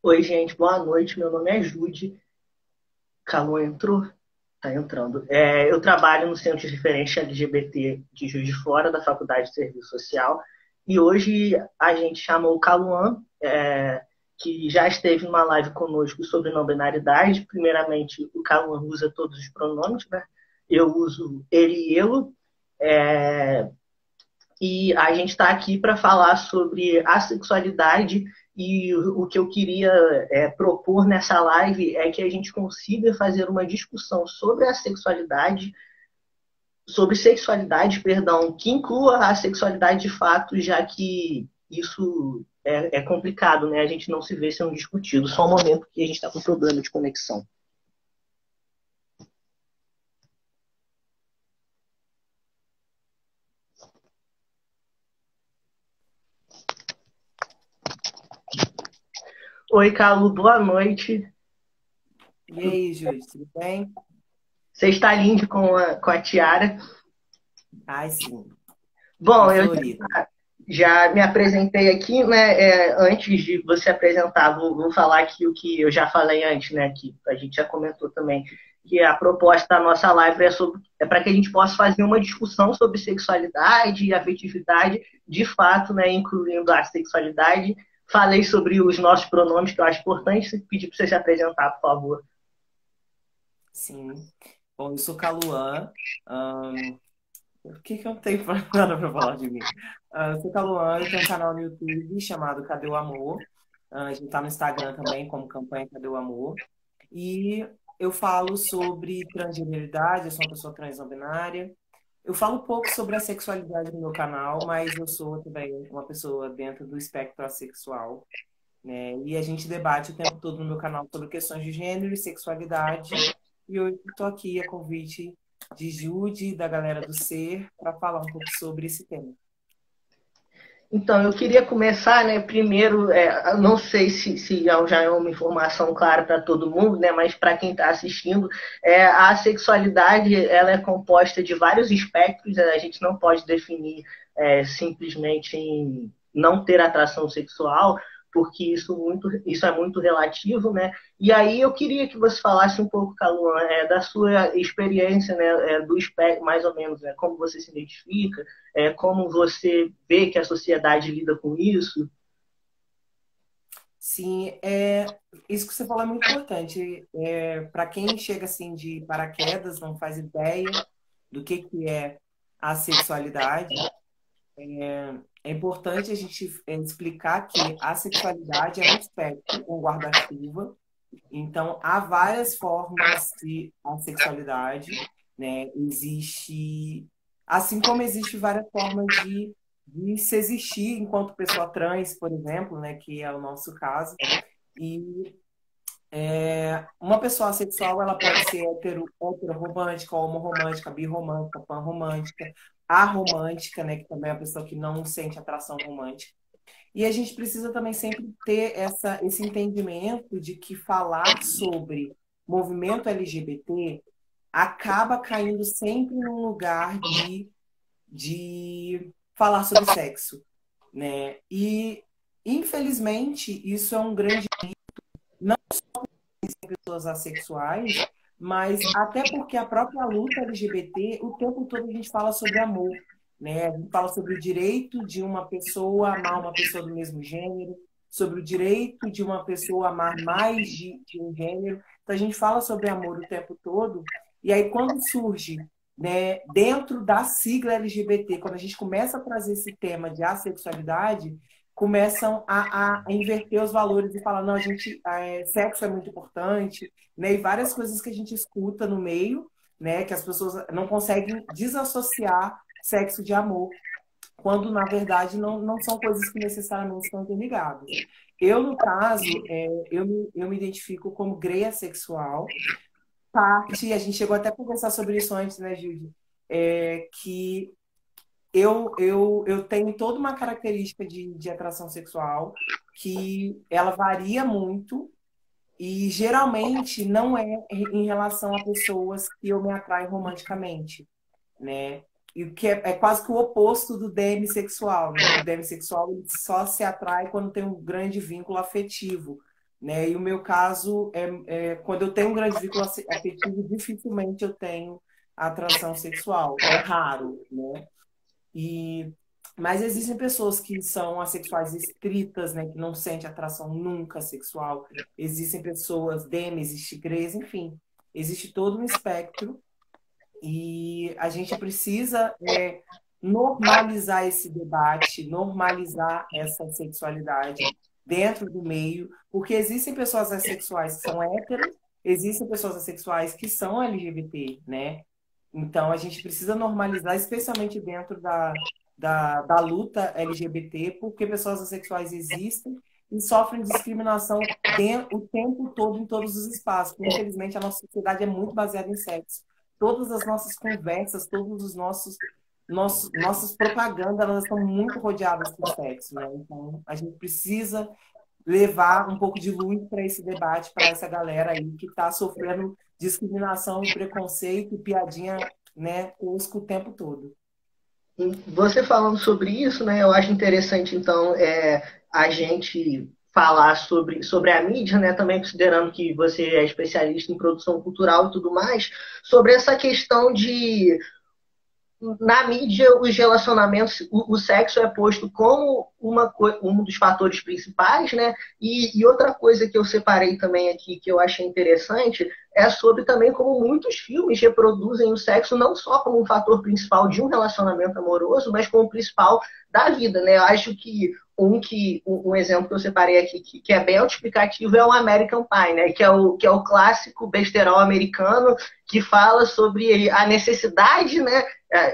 Oi, gente, boa noite. Meu nome é Jude. Calor entrou? Tá entrando. Eu trabalho no Centro de Referência LGBT de Juiz de Fora, da Faculdade de Serviço Social. E hoje a gente chamou o Caluan, que já esteve numa live conosco sobre não binaridade. Primeiramente, o Caluan usa todos os pronomes, né? Eu uso ele e elo. É, e a gente está aqui para falar sobre a sexualidade e o que eu queria propor nessa live é que a gente consiga fazer uma discussão sobre a sexualidade, sobre sexualidade, perdão, que inclua a sexualidade de fato, já que isso é complicado, né? A gente não se vê sendo discutido. Só um momento que a gente está com problema de conexão. Oi, Calu, boa noite. E aí, Júlio, tudo bem? Você está lindo com a tiara. Ai, sim, Bom, tá eu florido. já me apresentei aqui, né? Antes de você apresentar, vou falar aqui o que eu já falei antes, né? Que a gente já comentou também, que a proposta da nossa live é para que a gente possa fazer uma discussão sobre sexualidade e afetividade, de fato, né? Incluindo a sexualidade. Falei sobre os nossos pronomes, que eu acho importante. Pedir para você se apresentar, por favor. Sim. Bom, eu sou Caluan. O que que eu tenho nada pra falar de mim? Eu sou Caluan, eu tenho um canal no YouTube chamado Cadê o Amor? A gente tá no Instagram também como campanha Cadê o Amor? E eu falo sobre transgeneridade, eu sou uma pessoa trans não binária. Eu falo um pouco sobre a sexualidade no meu canal, mas eu sou também uma pessoa dentro do espectro assexual, né? E a gente debate o tempo todo no meu canal sobre questões de gênero e sexualidade. E hoje estou aqui a convite de Jude, da galera do Ser, para falar um pouco sobre esse tema. Então, eu queria começar, né, primeiro, não sei se já é uma informação clara para todo mundo, né, mas para quem está assistindo, a sexualidade ela é composta de vários espectros, a gente não pode definir simplesmente em não ter atração sexual, porque isso é muito relativo, né? E aí eu queria que você falasse um pouco, Caluan, da sua experiência, né, do espectro, mais ou menos, né, como você se identifica, como você vê que a sociedade lida com isso. Sim, isso que você falou é muito importante. Para quem chega assim de paraquedas, não faz ideia do que é a sexualidade, é importante a gente explicar que a sexualidade é um espectro, um guarda-chuva. Então, há várias formas de a sexualidade, né? Existe, assim como existe várias formas de se existir enquanto pessoa trans, por exemplo, né? Que é o nosso caso. E uma pessoa assexual, ela pode ser heteroromântica, homorromântica, birromântica, panromântica, aromântica, né? Que também é a pessoa que não sente atração romântica. E a gente precisa também sempre ter esse entendimento de que falar sobre movimento LGBT acaba caindo sempre num lugar de falar sobre sexo, né? E, infelizmente, isso é um grande não em pessoas assexuais, mas até porque a própria luta LGBT, o tempo todo a gente fala sobre amor, né? A gente fala sobre o direito de uma pessoa amar uma pessoa do mesmo gênero, sobre o direito de uma pessoa amar mais de um gênero. Então a gente fala sobre amor o tempo todo. E aí quando surge, né, dentro da sigla LGBT, quando a gente começa a trazer esse tema de assexualidade, começam a inverter os valores e falar, não, a gente, sexo é muito importante, né? E várias coisas que a gente escuta no meio, né? Que as pessoas não conseguem desassociar sexo de amor, quando na verdade não são coisas que necessariamente estão interligadas. Eu, no caso, eu me identifico como greia sexual, parte, a gente chegou até a conversar sobre isso antes, né, Judy? Que eu tenho toda uma característica de atração sexual que ela varia muito e geralmente não é em relação a pessoas que eu me atraio romanticamente, né? E o que é quase que o oposto do demissexual, né? Que o demissexual ele só se atrai quando tem um grande vínculo afetivo. né? E o meu caso quando eu tenho um grande vínculo afetivo, dificilmente eu tenho atração sexual. É raro, né? E, mas existem pessoas que são assexuais estritas, né? Que não sentem atração nunca sexual. Existem pessoas demes, tigrês, enfim. Existe todo um espectro e a gente precisa normalizar esse debate, normalizar essa sexualidade dentro do meio, porque existem pessoas assexuais que são héteros, existem pessoas assexuais que são LGBT, né? Então a gente precisa normalizar, especialmente dentro da luta LGBT, porque pessoas assexuais existem e sofrem discriminação o tempo todo em todos os espaços. Infelizmente, a nossa sociedade é muito baseada em sexo. Todas as nossas conversas, todos os nossas propagandas, elas estão muito rodeadas por sexo, né? Então, a gente precisa levar um pouco de luz para esse debate, para essa galera aí que está sofrendo discriminação, preconceito e piadinha, né, tosco o tempo todo. Você falando sobre isso, né, eu acho interessante, então, a gente falar sobre a mídia, né, também considerando que você é especialista em produção cultural e tudo mais, sobre essa questão de na mídia, os relacionamentos, o sexo é posto como um dos fatores principais, né? E outra coisa que eu separei também aqui, que eu achei interessante, é sobre também como muitos filmes reproduzem o sexo não só como um fator principal de um relacionamento amoroso, mas como principal da vida, né? Eu acho que um exemplo que eu separei aqui que é bem autoexplicativo é o American Pie, né? Que é o clássico besterol americano que fala sobre a necessidade, né,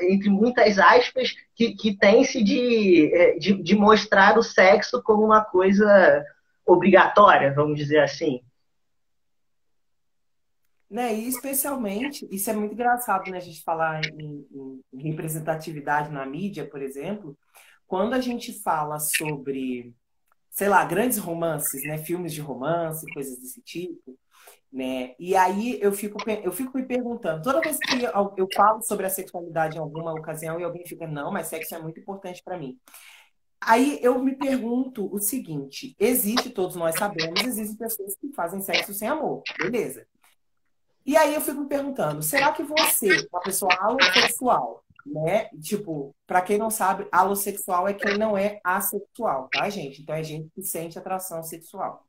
entre muitas aspas, que tem-se de mostrar o sexo como uma coisa obrigatória, vamos dizer assim. Né? E especialmente, isso é muito engraçado, né, a gente falar em representatividade na mídia, por exemplo, quando a gente fala sobre, sei lá, grandes romances, né, filmes de romance, coisas desse tipo, né? E aí eu fico me perguntando, toda vez que eu falo sobre a sexualidade em alguma ocasião e alguém fica, não, mas sexo é muito importante para mim. Aí eu me pergunto o seguinte: existe, todos nós sabemos, existem pessoas que fazem sexo sem amor, beleza? E aí eu fico me perguntando, será que você, uma pessoa alossexual, né? Tipo, para quem não sabe, alossexual é quem não é assexual, tá, gente? Então é gente que sente atração sexual.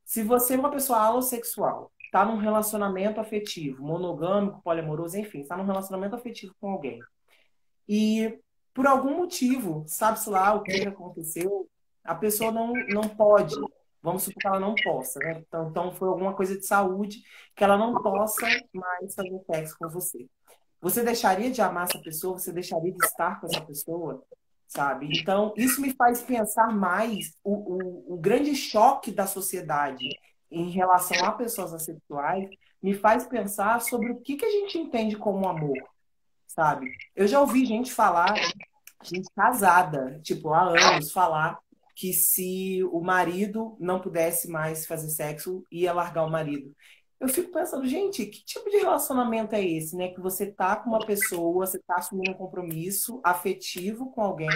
Se você é uma pessoa alossexual, tá num relacionamento afetivo, monogâmico, poliamoroso, enfim, está num relacionamento afetivo com alguém, e por algum motivo, sabe-se lá o que aconteceu, a pessoa não pode, vamos supor que ela não possa, né? Então foi alguma coisa de saúde que ela não possa mais fazer sexo com você. Você deixaria de amar essa pessoa? Você deixaria de estar com essa pessoa? Sabe? Então, isso me faz pensar mais o grande choque da sociedade em relação a pessoas assexuais, me faz pensar sobre o que a gente entende como amor, sabe? Eu já ouvi gente falar, gente casada, tipo, há anos, falar que se o marido não pudesse mais fazer sexo, ia largar o marido. Eu fico pensando, gente, que tipo de relacionamento é esse, né? Que você tá com uma pessoa, você tá assumindo um compromisso afetivo com alguém,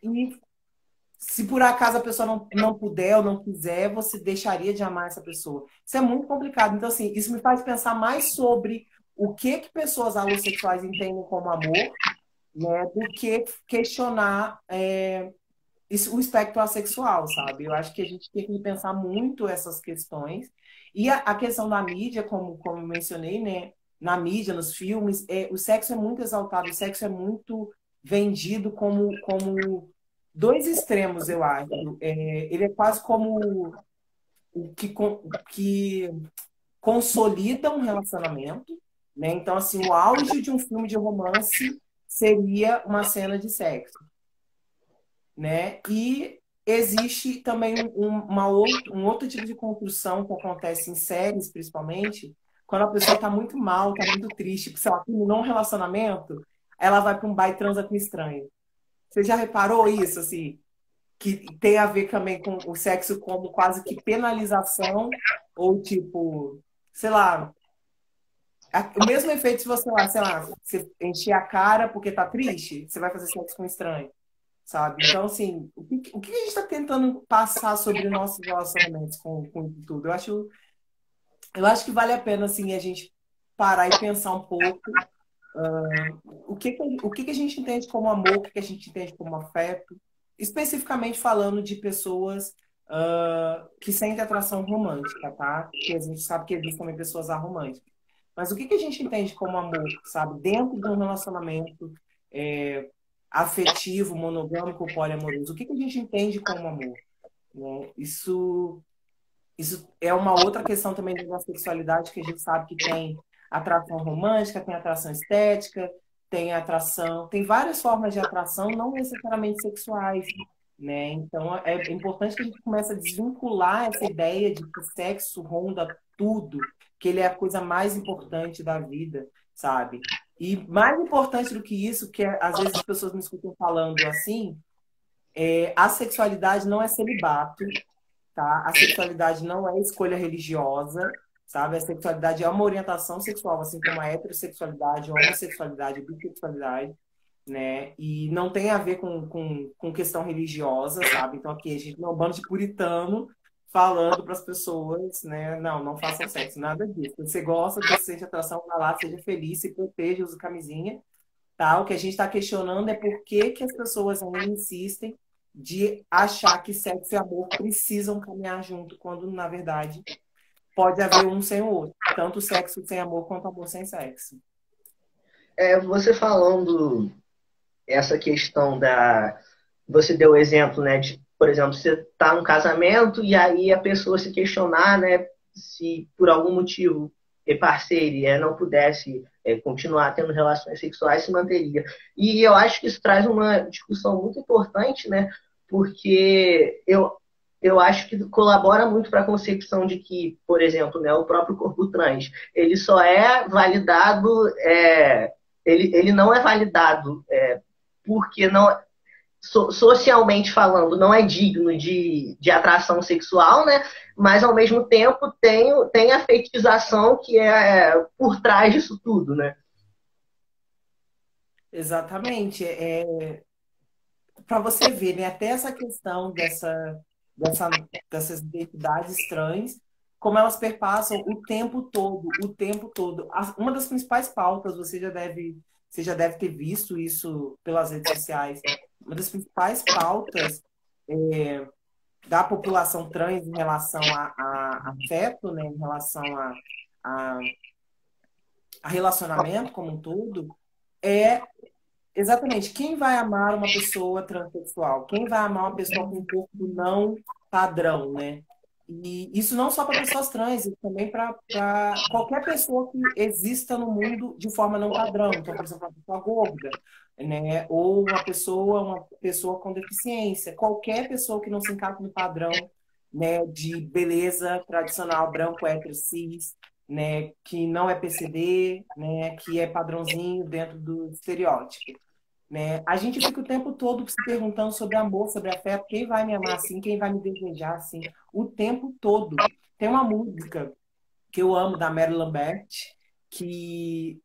e se por acaso a pessoa não puder ou não quiser, você deixaria de amar essa pessoa. Isso é muito complicado. Então, assim, isso me faz pensar mais sobre o que pessoas alossexuais entendem como amor, né, do que questionar o espectro assexual, sabe? Eu acho que a gente tem que pensar muito essas questões. E a questão da mídia, como eu mencionei, né? Na mídia, nos filmes, o sexo é muito exaltado, o sexo é muito vendido como dois extremos, eu acho. Ele é quase como o que consolida um relacionamento, né? Então, assim, o auge de um filme de romance seria uma cena de sexo, né? E existe também um outro tipo de construção que acontece em séries, principalmente, quando a pessoa está muito mal, está muito triste, porque, sei lá, terminou um relacionamento, ela vai para um bar e transa com estranho. Você já reparou isso, assim? Que tem a ver também com o sexo como quase que penalização, ou tipo, sei lá, o mesmo efeito se você lá, sei lá, você encher a cara porque tá triste, você vai fazer sexo com um estranho, sabe? Então, assim, o que a gente está tentando passar sobre nossos relacionamentos com isso tudo? Eu acho que vale a pena, assim, a gente parar e pensar um pouco o que que a gente entende como amor, o que que a gente entende como afeto, especificamente falando de pessoas que sentem atração romântica, tá? Porque a gente sabe que existem também pessoas aromânticas. Mas o que que a gente entende como amor, sabe? Dentro de um relacionamento é, afetivo, monogâmico, poliamoroso, o que que a gente entende como amor? Né? Isso é uma outra questão também da sexualidade, que a gente sabe que tem atração romântica, tem atração estética, tem atração, tem várias formas de atração, não necessariamente sexuais, né? Então é importante que a gente comece a desvincular essa ideia de que o sexo ronda tudo, que ele é a coisa mais importante da vida, sabe? E mais importante do que isso, que às vezes as pessoas me escutam falando assim, a sexualidade não é celibato, tá? A sexualidade não é escolha religiosa, sabe? A sexualidade é uma orientação sexual, assim como a heterossexualidade, a homossexualidade, a bissexualidade, né? E não tem a ver com questão religiosa, sabe? Então aqui a gente não é um bando de puritano falando para as pessoas, né? Não, não façam sexo, nada disso. Se você gosta, você sente atração, vá lá, seja feliz, se proteja, use camisinha, tá? O que a gente está questionando é por que que as pessoas ainda insistem de achar que sexo e amor precisam caminhar junto, quando, na verdade, pode haver um sem o outro. Tanto sexo sem amor quanto amor sem sexo. Você falando essa questão da. Você deu o exemplo, né, de, por exemplo, você está num casamento e aí a pessoa se questionar, né, se por algum motivo parceiro não pudesse continuar tendo relações sexuais, se manteria. E eu acho que isso traz uma discussão muito importante, né, porque eu acho que colabora muito para a concepção de que, por exemplo, né, o próprio corpo trans, ele só é validado, ele não é validado porque não, socialmente falando, não é digno de atração sexual, né? Mas ao mesmo tempo tem a feitiçação que é por trás disso tudo, né? Exatamente. Para você ver, né, até essa questão dessas identidades trans, como elas perpassam o tempo todo, o tempo todo. Uma das principais pautas, você já deve ter visto isso pelas redes sociais, uma das principais pautas da população trans em relação a afeto, né, em relação a, a relacionamento como um todo, é exatamente quem vai amar uma pessoa transexual, quem vai amar uma pessoa com um corpo não padrão, né? E isso não só para pessoas trans, isso também para qualquer pessoa que exista no mundo de forma não padrão. Então, por exemplo, uma pessoa gorda, né? Ou uma pessoa com deficiência, qualquer pessoa que não se encaixe no padrão, né, de beleza tradicional, branco, hétero, cis, né, que não é PCD, né, que é padrãozinho dentro do estereótipo. Né? A gente fica o tempo todo se perguntando sobre amor, sobre afeto, quem vai me amar assim, quem vai me desejar assim, o tempo todo. Tem uma música que eu amo da Mary Lambert, que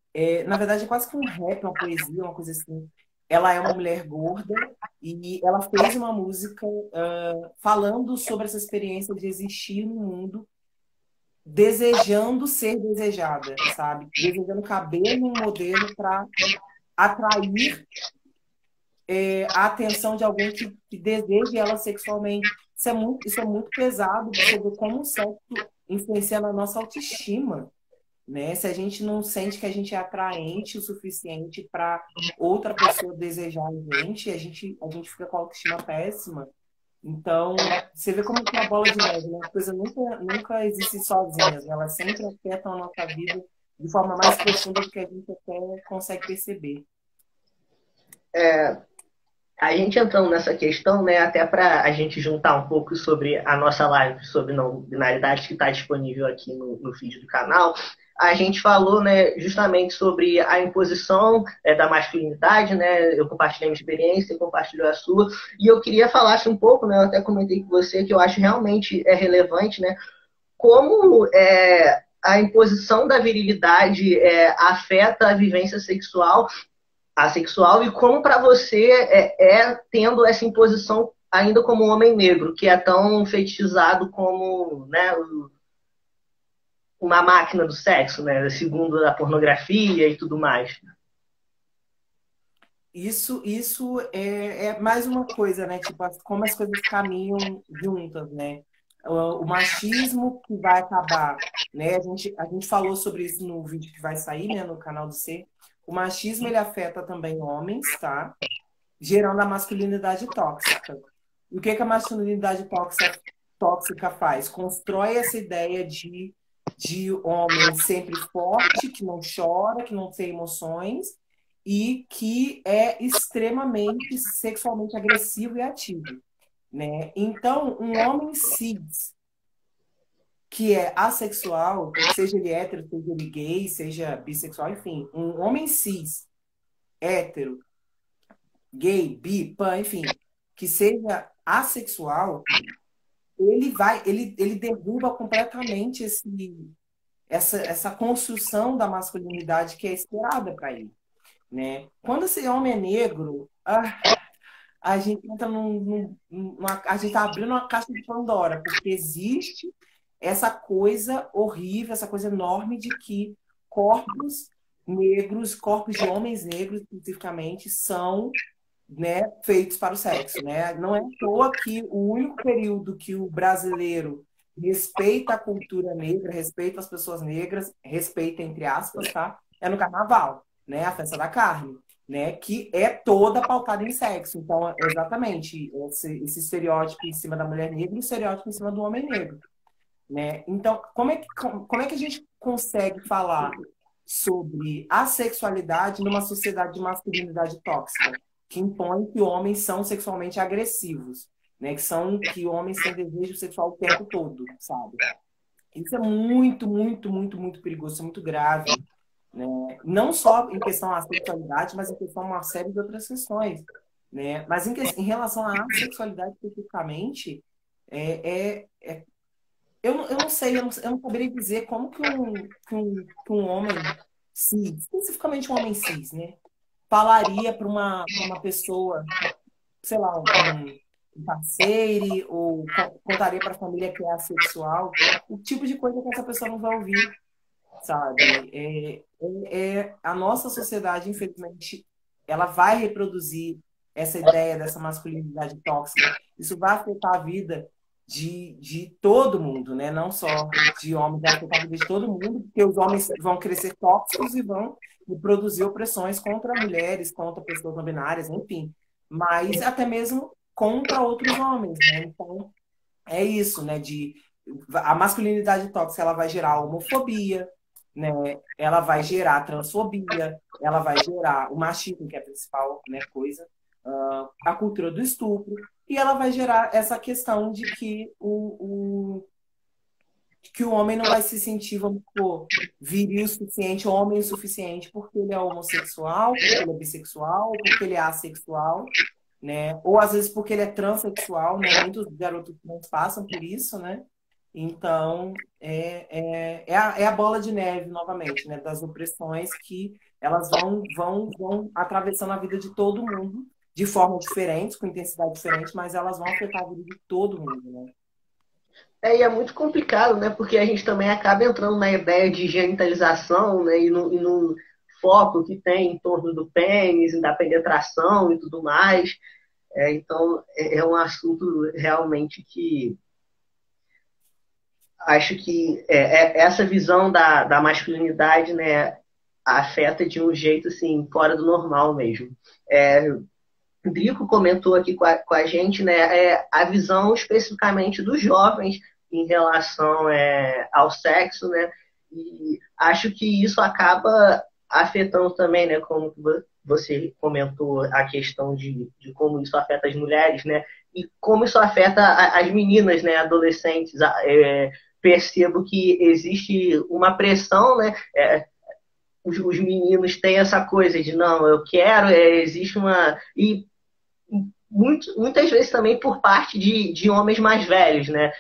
na verdade é quase que um rap, uma poesia, uma coisa assim. Ela é uma mulher gorda e ela fez uma música falando sobre essa experiência de existir no mundo, desejando ser desejada, sabe? Desejando caber num modelo para atrair a atenção de alguém que deseje ela sexualmente. Isso é muito pesado, você vê como o sexo influencia na nossa autoestima, né? Se a gente não sente que a gente é atraente o suficiente para outra pessoa desejar a gente fica com a autoestima péssima. Então, você vê como que é a bola de neve, né? As coisas nunca existem sozinhas, né? Elas sempre afetam a nossa vida de forma mais profunda do que a gente até consegue perceber. A gente entrando nessa questão, né, até para a gente juntar um pouco sobre a nossa live sobre não binaridade que está disponível aqui no feed do canal, a gente falou, né, justamente sobre a imposição da masculinidade, né, eu compartilhei minha experiência, você compartilhou a sua, e eu queria falar um pouco, né, eu até comentei com você que eu acho realmente relevante, né, como a imposição da virilidade afeta a vivência sexual assexual e como para você tendo essa imposição ainda como homem negro, que é tão fetichizado como, né, uma máquina do sexo, né, segundo a pornografia e tudo mais. Isso é mais uma coisa, né? Tipo, como as coisas caminham juntas, né? O machismo que vai acabar, né? A gente falou sobre isso no vídeo que vai sair, né, no canal do C. O machismo, ele afeta também homens, tá? Gerando a masculinidade tóxica. E o que a masculinidade tóxica faz? Constrói essa ideia de homem sempre forte, que não chora, que não tem emoções e que é extremamente sexualmente agressivo e ativo, né? Então, um homem cis que é assexual, seja ele hétero, seja ele gay, seja bissexual, enfim, um homem cis, hétero, gay, bi, pan, enfim, que seja assexual, ele derruba completamente essa construção da masculinidade que é esperada para ele, né? Quando esse homem é negro, a gente entra a gente está abrindo uma caixa de Pandora, porque existe essa coisa horrível, essa coisa enorme de que corpos negros, corpos de homens negros especificamente, são, né, feitos para o sexo, né? Não é à toa que o único período que o brasileiro respeita a cultura negra, respeita as pessoas negras, respeita entre aspas, tá? É no carnaval, né? A festa da carne, né? Que é toda pautada em sexo. Então, exatamente, esse estereótipo em cima da mulher negra e o estereótipo em cima do homem negro, né? Então, como é que a gente consegue falar sobre a sexualidade numa sociedade de masculinidade tóxica, que impõe que homens são sexualmente agressivos, né? Que homens têm desejo sexual o tempo todo, sabe? Isso é muito, muito, muito, muito perigoso, isso é muito grave, né? Não só em questão à sexualidade, mas em questão a uma série de outras questões, né? Mas em relação à sexualidade especificamente, é, é eu não sei, eu não saberia dizer como que um homem cis, especificamente um homem cis, né, falaria para uma pessoa, sei lá, um parceiro, ou contaria para a família que é assexual, o tipo de coisa que essa pessoa não vai ouvir, sabe? A nossa sociedade, infelizmente, ela vai reproduzir essa ideia dessa masculinidade tóxica. Isso vai afetar a vida de todo mundo, né? Não só de homens, vai afetar a vida de todo mundo, porque os homens vão crescer tóxicos e vão produzir opressões contra mulheres, contra pessoas não binárias, enfim. Mas até mesmo contra outros homens, né? Então, é isso, né? A masculinidade tóxica, ela vai gerar homofobia, né? Ela vai gerar transfobia, ela vai gerar o machismo, que é a principal, né, coisa, a cultura do estupro, e ela vai gerar essa questão de que que o homem não vai se sentir, vamos supor, viril o suficiente, homem o suficiente, porque ele é homossexual, porque ele é bissexual, porque ele é assexual, né? Ou às vezes porque ele é transexual, né? Muitos garotos trans passam por isso, né? Então, é a bola de neve, novamente, né? Das opressões que elas vão atravessando a vida de todo mundo de forma diferente, com intensidade diferente, mas elas vão afetar a vida de todo mundo, né? E é muito complicado, né? Porque a gente também acaba entrando na ideia de genitalização, né? E no foco que tem em torno do pênis, da penetração e tudo mais. Então, é um assunto realmente que acho que essa visão da masculinidade, né, afeta de um jeito assim, fora do normal mesmo. O Drico comentou aqui com a gente, né, a visão especificamente dos jovens em relação ao sexo, né, e acho que isso acaba afetando também, né, como você comentou, a questão de como isso afeta as mulheres, né, e como isso afeta as meninas, né, adolescentes. Percebo que existe uma pressão, né, os meninos têm essa coisa de não, eu quero, existe uma. E muitas vezes também por parte de homens mais velhos, né?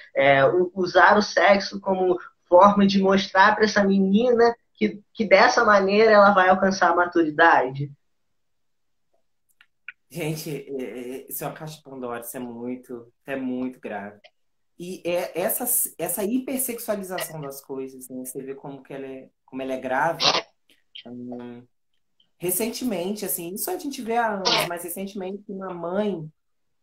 Usar o sexo como forma de mostrar para essa menina que dessa maneira ela vai alcançar a maturidade. Gente, isso é uma caixa de Pandora, é muito grave. E essa hipersexualização das coisas, né? Você vê como ela é grave. Recentemente, assim, isso a gente vê há anos, mas recentemente uma mãe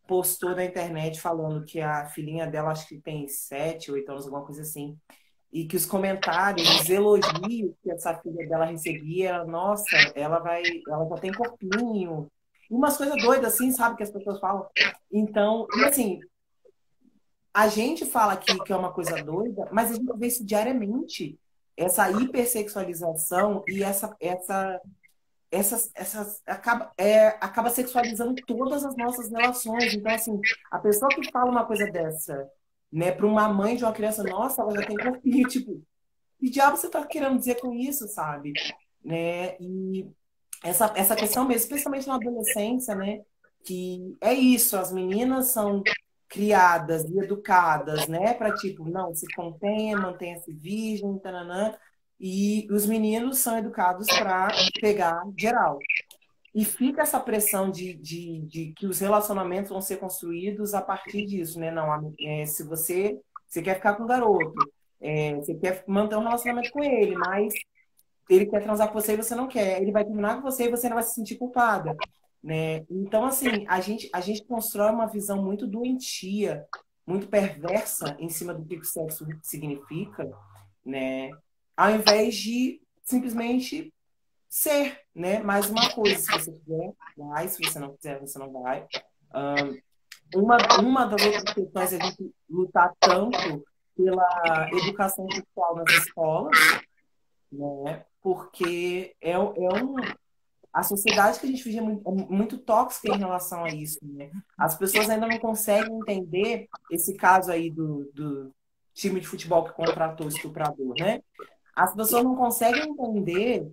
postou na internet falando que a filhinha dela, acho que tem 7, 8 anos, alguma coisa assim, e que os comentários, os elogios que essa filha dela recebia, nossa, ela já tem corpinho, umas coisas doidas assim, sabe, que as pessoas falam. Então, e assim, a gente fala aqui que é uma coisa doida, mas a gente vê isso diariamente. Essa hipersexualização e acaba sexualizando todas as nossas relações. Então, assim, a pessoa que fala uma coisa dessa, né, para uma mãe de uma criança, nossa, ela já tem corpinho, tipo, que diabo você está querendo dizer com isso, sabe? Né? E essa questão mesmo, especialmente na adolescência, né? Que é isso, as meninas são criadas e educadas, né? Para tipo, não, se contenha, mantenha-se virgem, tananã, e os meninos são educados para pegar geral. E fica essa pressão de que os relacionamentos vão ser construídos a partir disso, né? Não, se você quer ficar com o garoto, você quer manter um relacionamento com ele, mas ele quer transar com você e você não quer. Ele vai terminar com você e você não vai se sentir culpada, né? Então, assim, a gente constrói uma visão muito doentia, muito perversa em cima do que o sexo significa, né? Ao invés de simplesmente ser, né? Mais uma coisa, se você quiser, vai, se você não quiser, você não vai. Uma das outras questões é a gente lutar tanto pela educação sexual nas escolas, né? Porque a sociedade que a gente vive é muito tóxica em relação a isso, né? As pessoas ainda não conseguem entender esse caso aí do time de futebol que contratou o estuprador, né? As pessoas não conseguem entender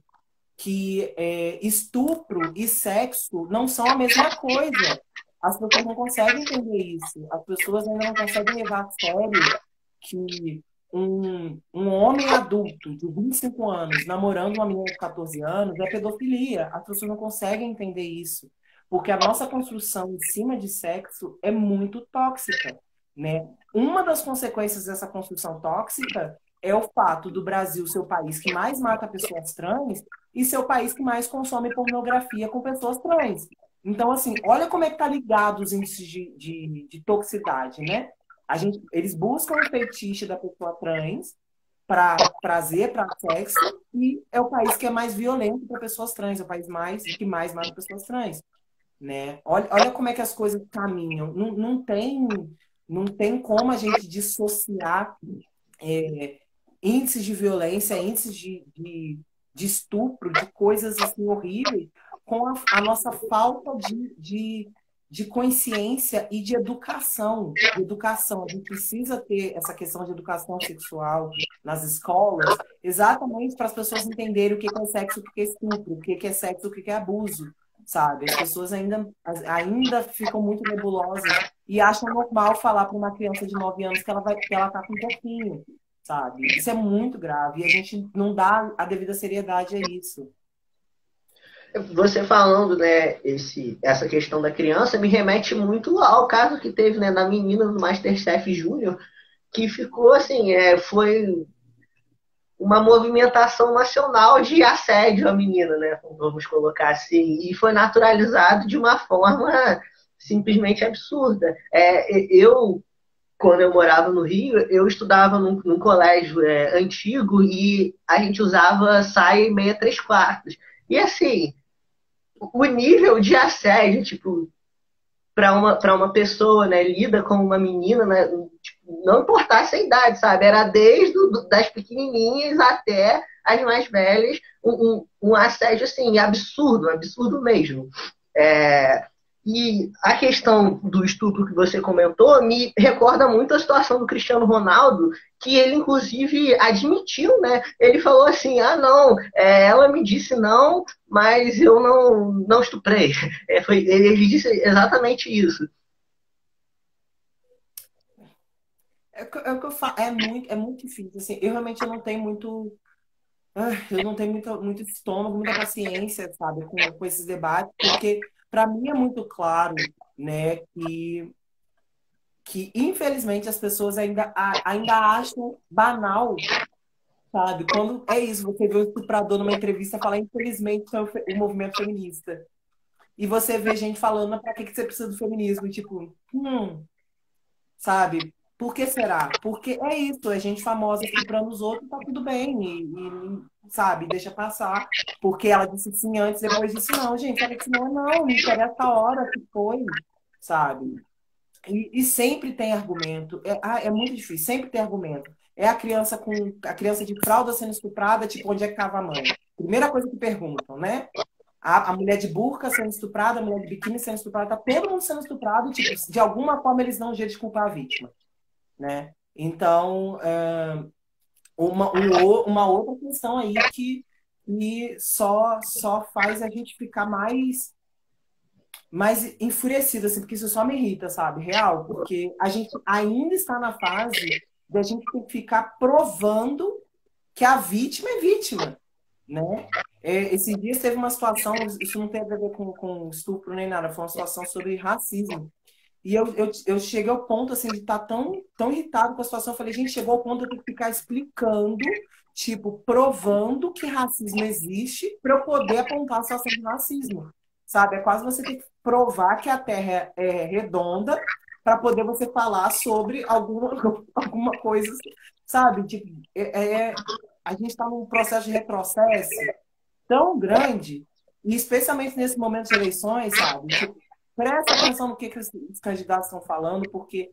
que estupro e sexo não são a mesma coisa. As pessoas não conseguem entender isso. As pessoas ainda não conseguem levar a sério que um homem adulto de 25 anos namorando uma menina de 14 anos é pedofilia. As pessoas não conseguem entender isso. Porque a nossa construção em cima de sexo é muito tóxica, né? Uma das consequências dessa construção tóxica é o fato do Brasil ser o país que mais mata pessoas trans e ser o país que mais consome pornografia com pessoas trans. Então, assim, olha como é que tá ligado os índices de toxicidade, né? Eles buscam o fetiche da pessoa trans para prazer, para sexo, e é o país que é mais violento para pessoas trans, é o país que mais mata pessoas trans, né? Olha como é que as coisas caminham. Não tem como a gente dissociar índices de violência, índices de estupro, de coisas assim horríveis, com a nossa falta de consciência e de educação. De educação. A gente precisa ter essa questão de educação sexual nas escolas, exatamente para as pessoas entenderem o que é sexo, o que é estupro, o que é sexo, o que é abuso, sabe? As pessoas ainda ficam muito nebulosas e acham normal falar para uma criança de 9 anos que ela tá com um pouquinho, sabe? Isso é muito grave e a gente não dá a devida seriedade a isso. Você falando, né, essa questão da criança me remete muito ao caso que teve, né, da menina do MasterChef Júnior, que ficou assim, foi uma movimentação nacional de assédio à menina, né, vamos colocar assim, e foi naturalizado de uma forma simplesmente absurda. Quando eu morava no Rio, eu estudava num colégio antigo e a gente usava saia e meia três quartos. E assim, o nível de assédio, tipo, para uma pessoa, né, lida como uma menina, né, tipo, não importasse a idade, sabe? Era desde das pequenininhas até as mais velhas, um assédio, assim, absurdo, absurdo mesmo. É, e a questão do estupro que você comentou me recorda muito a situação do Cristiano Ronaldo, que ele, inclusive, admitiu, né? Ele falou assim, não, ela me disse não, mas eu não estuprei. Ele disse exatamente isso. É o que eu falo, é muito difícil. Assim, eu realmente eu não tenho muito estômago, muita paciência, sabe, com esses debates, porque para mim é muito claro, né, que infelizmente as pessoas ainda acham banal, sabe? Quando é isso, você vê o estuprador numa entrevista falar, infelizmente, é o movimento feminista. E você vê gente falando, para que você precisa do feminismo? Tipo, sabe? Por que será? Porque é isso, é gente famosa estuprando os outros, tá tudo bem, sabe, deixa passar. Porque ela disse sim antes, depois disse não, gente, ela disse não, não interessa a hora que foi, sabe? E sempre tem argumento. É muito difícil, sempre tem argumento. É a criança de fralda sendo estuprada, tipo, onde é que estava a mãe? Primeira coisa que perguntam, né? A mulher de burca sendo estuprada, a mulher de biquíni sendo estuprada, tá todo mundo sendo estuprado, tipo, de alguma forma eles dão um jeito de culpar a vítima, né? Então, uma outra questão aí que só faz a gente ficar mais enfurecido, assim, porque isso só me irrita, sabe? Real, porque a gente ainda está na fase da gente ter que ficar provando que a vítima é vítima, né? Esses dias teve uma situação, isso não tem a ver com estupro nem nada, foi uma situação sobre racismo. E eu cheguei ao ponto, assim, de estar tão irritado com a situação. Eu falei, gente, chegou ao ponto de eu ter que ficar explicando, tipo, provando que racismo existe para eu poder apontar a situação de racismo, sabe? É quase você ter que provar que a Terra é redonda para poder você falar sobre alguma coisa, sabe? Tipo, a gente está num processo de retrocesso tão grande, e especialmente nesse momento de eleições, sabe? Tipo, presta atenção no que os candidatos estão falando, porque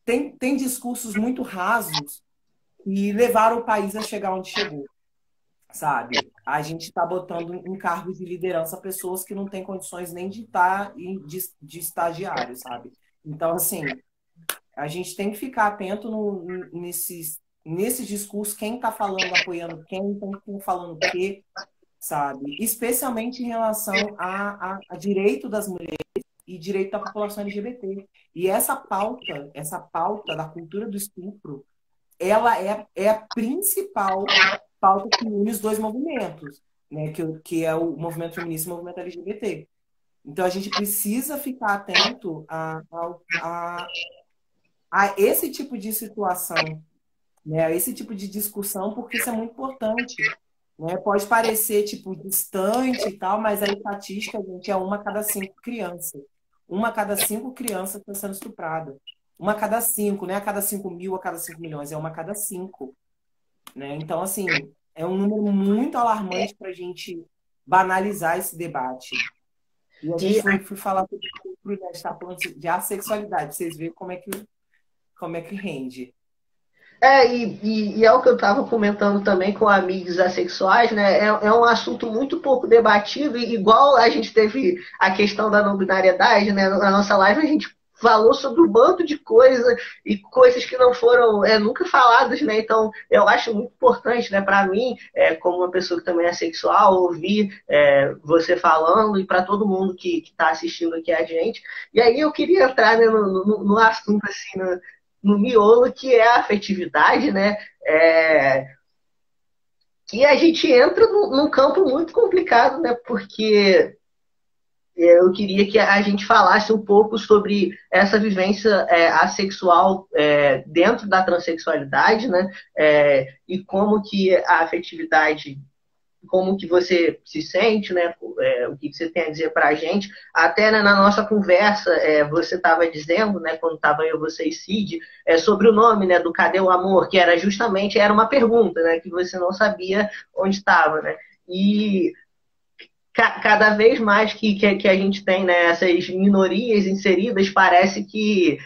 tem discursos muito rasos e levaram o país a chegar onde chegou, sabe? A gente está botando em cargos de liderança pessoas que não têm condições nem de estar de estagiário, sabe? Então, assim, a gente tem que ficar atento nesses discursos, quem está falando, apoiando quem falando o quê, sabe? Especialmente em relação a direito das mulheres e direito da população LGBT. E essa pauta da cultura do estupro, ela é a principal pauta que une os dois movimentos, né? Que é o movimento feminista e o movimento LGBT. Então a gente precisa ficar atento a esse tipo de situação, né? A esse tipo de discussão, porque isso é muito importante. Né? Pode parecer tipo distante e tal, mas a estatística, gente, é uma a cada 5 crianças. Uma a cada 5 crianças está sendo estuprada. Uma a cada 5, não é a cada 5.000, a cada 5 milhões, é uma a cada 5. Né? Então, assim, é um número muito alarmante para a gente banalizar esse debate. E a gente foi falar sobre estupro, né? A gente está falando de assexualidade. Vocês verem como é que rende. E é o que eu estava comentando também com amigos assexuais, né? É um assunto muito pouco debatido, e igual a gente teve a questão da não binariedade, né? Na nossa live a gente falou sobre um bando de coisa e coisas que não foram nunca faladas, né? Então eu acho muito importante, né? Para mim, como uma pessoa que também é sexual, ouvir você falando, e para todo mundo que está assistindo aqui a gente. E aí eu queria entrar, né, no assunto assim, no miolo, que é a afetividade, né? Que a gente entra num campo muito complicado, né? Porque eu queria que a gente falasse um pouco sobre essa vivência assexual dentro da transexualidade, né? E como que a afetividade, como que você se sente, né? O que você tem a dizer para a gente. Até, né, na nossa conversa, você estava dizendo, né, quando estava eu, você e Cid, sobre o nome, né, do Cadê o Amor, que era uma pergunta, né, que você não sabia onde estava, né? E cada vez mais que a gente tem, né, essas minorias inseridas, parece que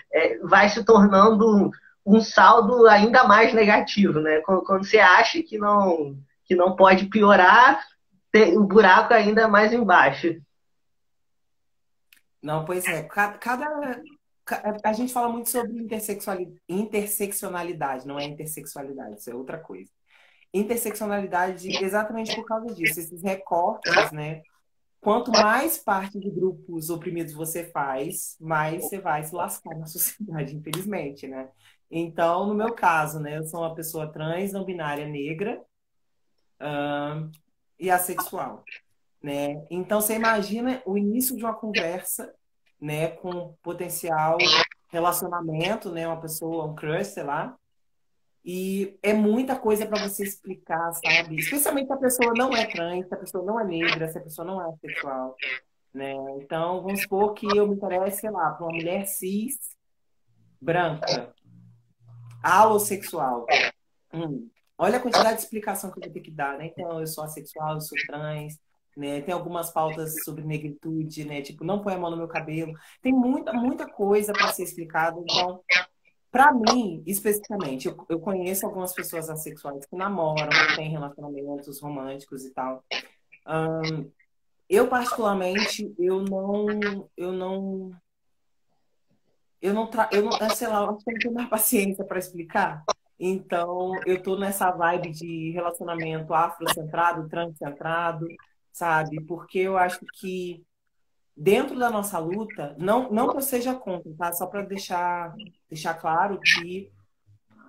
vai se tornando um saldo ainda mais negativo, né? Quando você acha que não pode piorar, tem o buraco ainda mais embaixo. Não, pois é. A gente fala muito sobre interseccionalidade, não é intersexualidade, isso é outra coisa. Interseccionalidade exatamente por causa disso, esses recortes, né? Quanto mais parte de grupos oprimidos você faz, mais você vai se lascar na sociedade, infelizmente, né? Então, no meu caso, né, eu sou uma pessoa trans, não binária, negra, e assexual. né? Então, você imagina o início de uma conversa, né, com potencial relacionamento, né, uma pessoa, um crush, sei lá, e é muita coisa para você explicar, sabe? Especialmente se a pessoa não é trans, se a pessoa não é negra, se a pessoa não é assexual, né? Então, vamos supor que eu me interesse, sei lá, por uma mulher cis, branca, alossexual. Olha a quantidade de explicação que eu vou ter que dar, né? Então, eu sou assexual, eu sou trans, né? Tem algumas pautas sobre negritude, né? Tipo, não põe a mão no meu cabelo. Tem muita coisa para ser explicada. Então, para mim, especificamente, eu conheço algumas pessoas assexuais que namoram, que têm relacionamentos românticos e tal. Eu, particularmente, sei lá, eu acho que eu não tenho mais paciência para explicar. Então, eu tô nessa vibe de relacionamento afrocentrado, transcentrado, sabe? Porque eu acho que dentro da nossa luta, não que eu seja contra, tá? Só para deixar claro que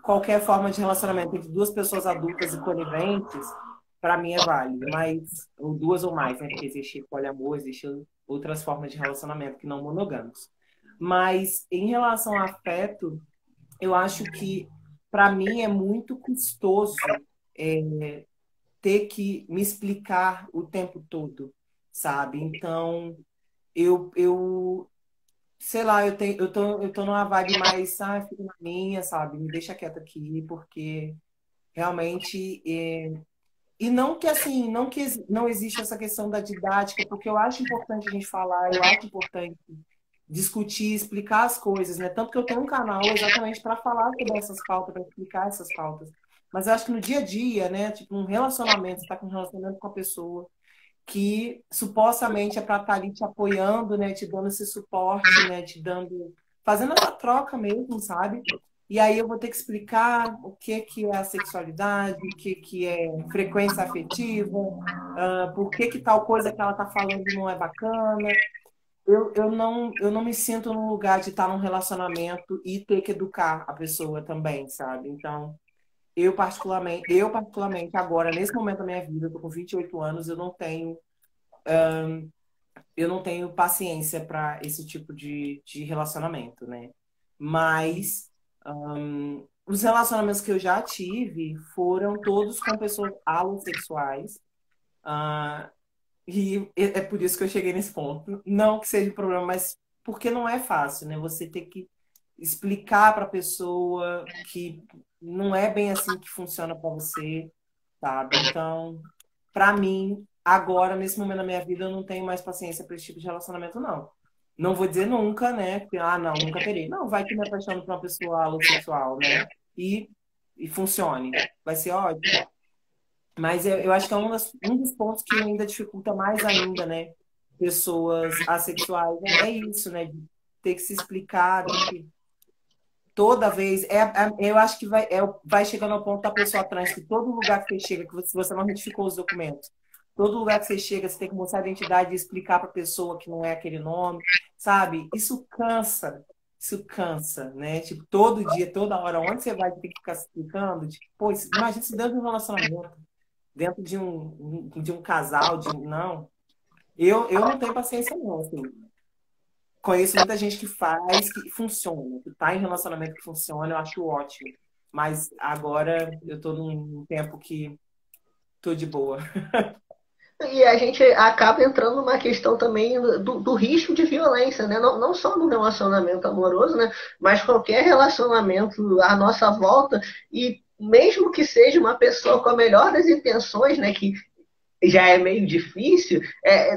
qualquer forma de relacionamento entre duas pessoas adultas e coniventes, para mim é válido, mas ou duas ou mais, né? Porque existe poliamor, existe outras formas de relacionamento que não monogâmicos. Mas em relação ao afeto, eu acho que para mim é muito custoso ter que me explicar o tempo todo, sabe? Então, eu sei lá, eu tô numa vibe mais, fica na minha, sabe? Me deixa quieta aqui, porque realmente. E não que assim, não que não existe essa questão da didática, porque eu acho importante a gente falar, eu acho importante discutir, explicar as coisas, né? Tanto que eu tenho um canal exatamente para falar sobre essas pautas, para explicar essas pautas. Mas eu acho que no dia a dia, né? Tipo, um relacionamento, você está com um relacionamento com a pessoa que supostamente é para estar ali te apoiando, né? Te dando esse suporte, né? Te dando, fazendo essa troca mesmo, sabe? E aí eu vou ter que explicar o que é a sexualidade, o que é frequência afetiva, por que tal coisa que ela está falando não é bacana. Eu não me sinto num lugar de estar num relacionamento e ter que educar a pessoa também, sabe? Então, eu particularmente, agora, nesse momento da minha vida, eu tô com 28 anos, eu não tenho paciência para esse tipo de relacionamento, né? Mas os relacionamentos que eu já tive foram todos com pessoas alossexuais. ah, e é por isso que eu cheguei nesse ponto. Não que seja um problema, mas porque não é fácil, né? Você ter que explicar para a pessoa que não é bem assim que funciona para você, sabe? Então, para mim, agora, nesse momento da minha vida, eu não tenho mais paciência para esse tipo de relacionamento, não. Não vou dizer nunca, né? Que, não, nunca terei. Não, vai que me apaixono por uma pessoa homossexual, né? E funcione. Vai ser ótimo. Mas eu acho que é um dos pontos que ainda dificulta mais ainda, né? Pessoas assexuais. É isso, né? De ter que se explicar, ter que toda vez. Eu acho que vai chegando ao ponto da pessoa trans, que todo lugar que você chega, que você não retificou os documentos, todo lugar que você chega, você tem que mostrar a identidade e explicar para a pessoa que não é aquele nome, sabe? Isso cansa, né? Tipo, todo dia, toda hora, onde você vai ter que ficar se explicando? Tipo, pô, imagina se dentro de um relacionamento, dentro de um casal, não. Eu não tenho paciência, não, assim. Conheço muita gente que faz, que funciona, que tá em relacionamento que funciona, eu acho ótimo. Mas agora eu tô num tempo que tô de boa. E a gente acaba entrando numa questão também do risco de violência, né? Não só no relacionamento amoroso, né? Mas qualquer relacionamento à nossa volta. E mesmo que seja uma pessoa com a melhor das intenções, né? Que já é meio difícil,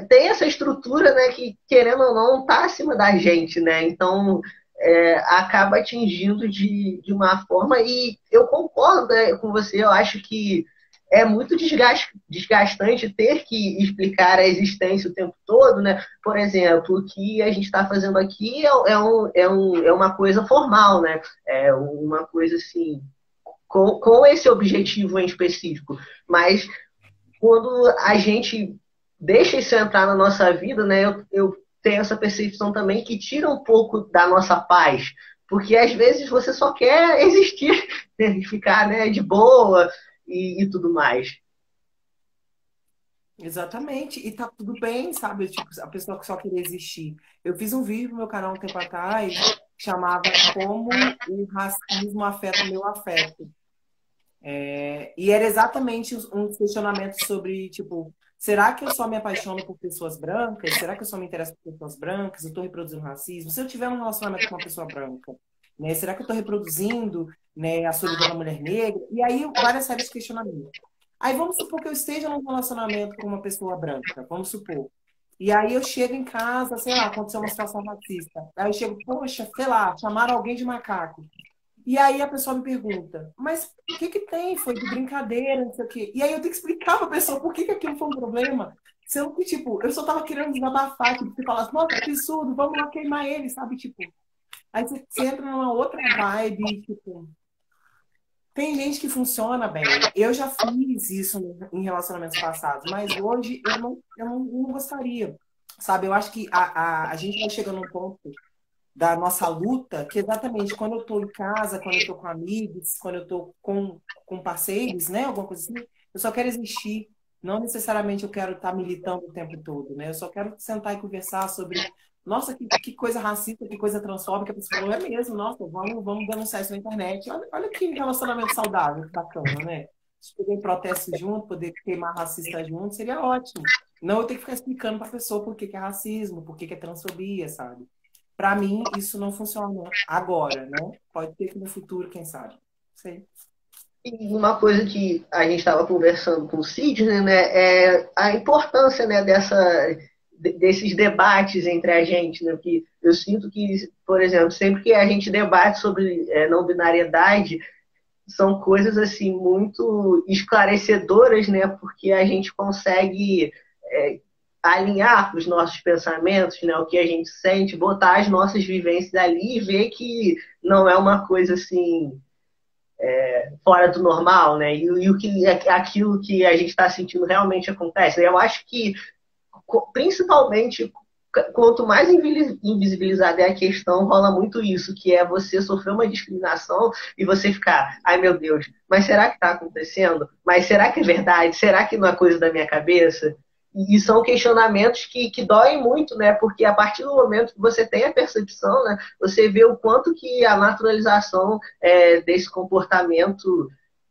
tem essa estrutura, né? Que, querendo ou não, está acima da gente, né? Então, acaba atingindo de uma forma. E eu concordo, né, com você, eu acho que é muito desgastante ter que explicar a existência o tempo todo, né? Por exemplo, o que a gente está fazendo aqui é uma coisa formal, né? É uma coisa assim, com esse objetivo em específico. Mas quando a gente deixa isso entrar na nossa vida, né? Eu tenho essa percepção também que tira um pouco da nossa paz. Porque às vezes você só quer existir, né? Ficar, né, de boa e tudo mais. Exatamente. E tá tudo bem, sabe? Tipo, a pessoa que só queria existir. Eu fiz um vídeo no meu canal um tempo atrás que chamava Como o Racismo Afeta o Meu Afeto. E era exatamente um questionamento sobre, tipo, será que eu só me apaixono por pessoas brancas? Será que eu só me interesso por pessoas brancas? Eu estou reproduzindo racismo? Se eu tiver um relacionamento com uma pessoa branca, né? Será que eu estou reproduzindo, né, a solidão da mulher negra? E aí, várias séries de questionamentos. Aí vamos supor que eu esteja num relacionamento com uma pessoa branca, vamos supor. E aí eu chego em casa, sei lá, aconteceu uma situação racista. Aí eu chego, poxa, sei lá, chamaram alguém de macaco. E aí a pessoa me pergunta, mas o que que tem? Foi de brincadeira, não sei o quê. E aí eu tenho que explicar pra pessoa por que que aquilo foi um problema. Sendo que, tipo, eu só tava querendo desabafar, tipo, você fala assim, nossa, que absurdo, vamos lá queimar ele, sabe? Tipo, aí você entra numa outra vibe, tipo, tem gente que funciona bem. Eu já fiz isso em relacionamentos passados, mas hoje eu não gostaria, sabe? Eu acho que a gente vai chegando num ponto da nossa luta, que exatamente quando eu estou em casa, quando eu estou com amigos, quando eu estou com parceiros, né, alguma coisa assim, eu só quero existir. Não necessariamente eu quero estar militando o tempo todo, né? Eu só quero sentar e conversar sobre, nossa, que coisa racista, que coisa transfóbica. A pessoa falou, é mesmo, nossa, vamos denunciar isso na internet. Olha que relacionamento saudável, que bacana, né? Se poder em protesto junto, poder queimar racista junto, seria ótimo. Não eu tenho que ficar explicando para a pessoa por que que é racismo, por que que é transfobia, sabe? Para mim, isso não funciona agora, né? Pode ter que no futuro, quem sabe. Sei. E uma coisa que a gente estava conversando com o Sidney, né, é a importância, né, desses debates entre a gente, né, que eu sinto que, por exemplo, sempre que a gente debate sobre não binariedade, são coisas assim muito esclarecedoras, né, porque a gente consegue é, alinhar os nossos pensamentos, né, o que a gente sente, botar as nossas vivências ali e ver que não é uma coisa assim fora do normal, né? E o que aquilo que a gente está sentindo realmente acontece. Eu acho que principalmente quanto mais invisibilizada é a questão, rola muito isso, que é você sofrer uma discriminação e você ficar, ai meu Deus, mas será que está acontecendo? Mas será que é verdade? Será que não é coisa da minha cabeça? E são questionamentos que doem muito, né? Porque a partir do momento que você tem a percepção, né? Você vê o quanto que a naturalização desse comportamento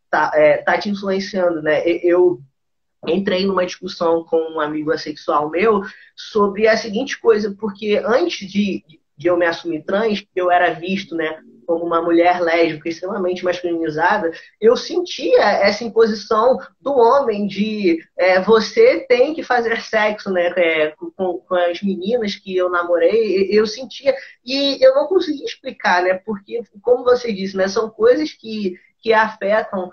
tá te influenciando, né? Eu entrei numa discussão com um amigo assexual meu sobre a seguinte coisa, porque antes de eu me assumir trans, eu era visto, né, como uma mulher lésbica extremamente masculinizada, eu sentia essa imposição do homem de você tem que fazer sexo, né, com as meninas que eu namorei, eu sentia, e eu não conseguia explicar, né, porque, como você disse, né, são coisas que afetam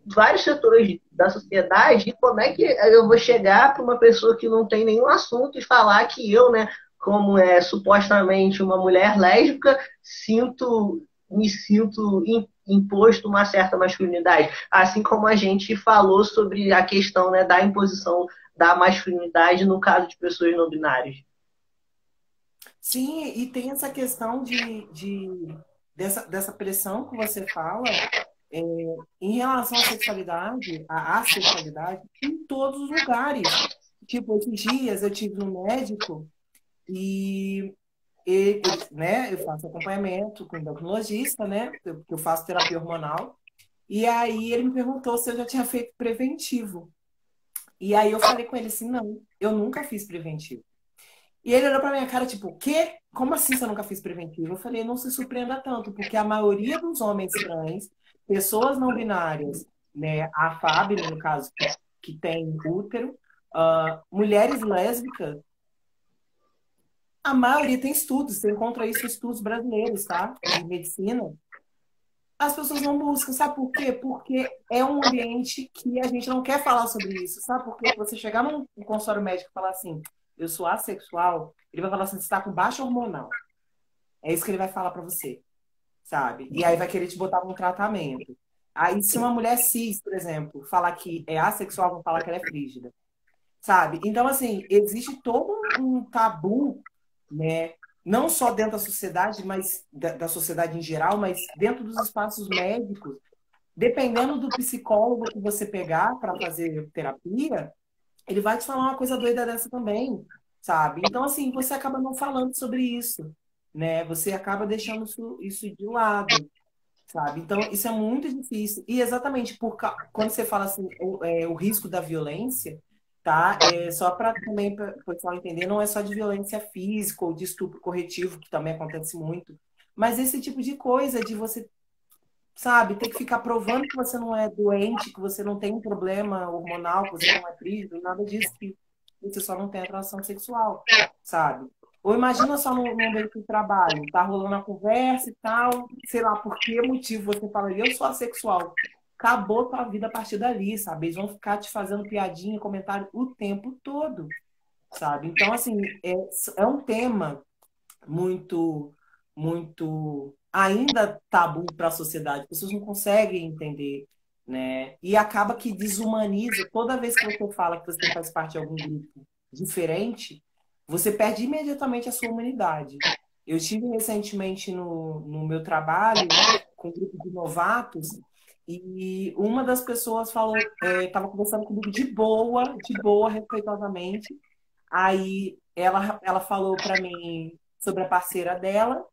vários setores da sociedade, e como é que eu vou chegar para uma pessoa que não tem nenhum assunto e falar que eu, né, como supostamente uma mulher lésbica, me sinto imposto uma certa masculinidade. Assim como a gente falou sobre a questão, né, da imposição da masculinidade no caso de pessoas não binárias. Sim, e tem essa questão dessa pressão que você fala é, em relação à sexualidade, à assexualidade, em todos os lugares. Tipo, esses dias eu tive no médico e né, eu faço acompanhamento com endocrinologista, né? Eu faço terapia hormonal. E aí ele me perguntou se eu já tinha feito preventivo. E aí eu falei com ele assim, não, eu nunca fiz preventivo. E ele olhou pra minha cara, tipo, o quê? Como assim você nunca fez preventivo? Eu falei, não se surpreenda tanto, porque a maioria dos homens trans, pessoas não binárias, né, a FAB, no caso, que tem útero, mulheres lésbicas, a maioria tem estudos, você encontra isso em estudos brasileiros, tá? De medicina. As pessoas não buscam, sabe por quê? Porque é um ambiente que a gente não quer falar sobre isso, sabe? Porque você chegar num consultório médico e falar assim, eu sou assexual, ele vai falar assim, você está com baixa hormonal. É isso que ele vai falar para você, sabe? E aí vai querer te botar num tratamento. Aí se uma mulher cis, por exemplo, falar que é assexual, vão falar que ela é frígida, sabe? Então, assim, existe todo um tabu, né? Não só dentro da sociedade, mas da sociedade em geral, mas dentro dos espaços médicos, dependendo do psicólogo que você pegar para fazer terapia, ele vai te falar uma coisa doida dessa também, sabe? Então, assim, você acaba não falando sobre isso, né? Você acaba deixando isso de lado, sabe? Então, isso é muito difícil. E exatamente quando você fala assim, o risco da violência, tá? Só para também para o pessoal entender, não é só de violência física ou de estupro corretivo, que também acontece muito, mas esse tipo de coisa de você, sabe, ter que ficar provando que você não é doente, que você não tem um problema hormonal, que você não é frígido, nada disso, que você só não tem atração sexual, sabe? Ou imagina só no ambiente de trabalho, tá rolando a conversa e tal, sei lá por que motivo você falaria, eu sou assexual. Acabou tua vida a partir dali, sabe? Eles vão ficar te fazendo piadinha, comentário o tempo todo, sabe? Então, assim, é um tema muito, muito ainda tabu para a sociedade. As pessoas não conseguem entender, né? E acaba que desumaniza. Toda vez que você fala que você faz parte de algum grupo diferente, você perde imediatamente a sua humanidade. Eu estive recentemente no meu trabalho com um grupo de novatos e uma das pessoas falou, estava conversando comigo de boa, respeitosamente. Aí ela falou para mim sobre a parceira dela.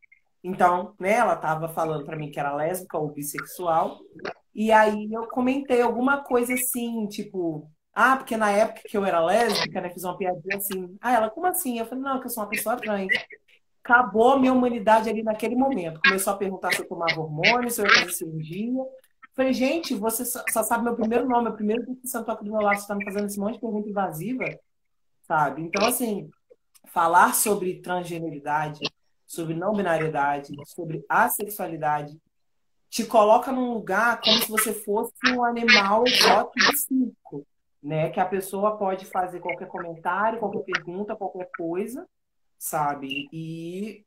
Então, né, ela estava falando para mim que era lésbica ou bissexual. E aí eu comentei alguma coisa assim, tipo, porque na época que eu era lésbica, né, fiz uma piadinha assim. Ela, como assim? Eu falei, não, que eu sou uma pessoa trans. Acabou a minha humanidade ali naquele momento. Começou a perguntar se eu tomava hormônio, se eu ia fazer cirurgia. Falei, gente, você só sabe meu primeiro nome, meu primeiro dia que você sentou aqui do meu lado, você está me fazendo esse monte de pergunta invasiva, sabe? Então, assim, falar sobre transgeneridade, sobre não binariedade, sobre assexualidade, te coloca num lugar como se você fosse um animal exótico de circo, né? Que a pessoa pode fazer qualquer comentário, qualquer pergunta, qualquer coisa, sabe? E